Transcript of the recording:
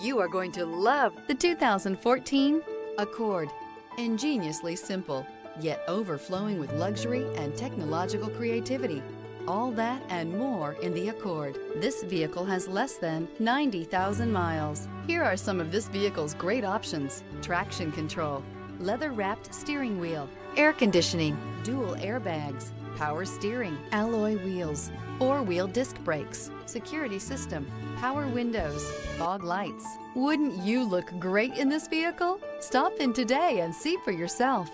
You are going to love the 2014 Accord. Ingeniously simple, yet overflowing with luxury and technological creativity. All that and more in the Accord. This vehicle has less than 90,000 miles. Here are some of this vehicle's great options: traction control, leather-wrapped steering wheel, air conditioning, dual airbags, power steering, alloy wheels, four-wheel disc brakes, security system, power windows, fog lights. Wouldn't you look great in this vehicle? Stop in today and see for yourself.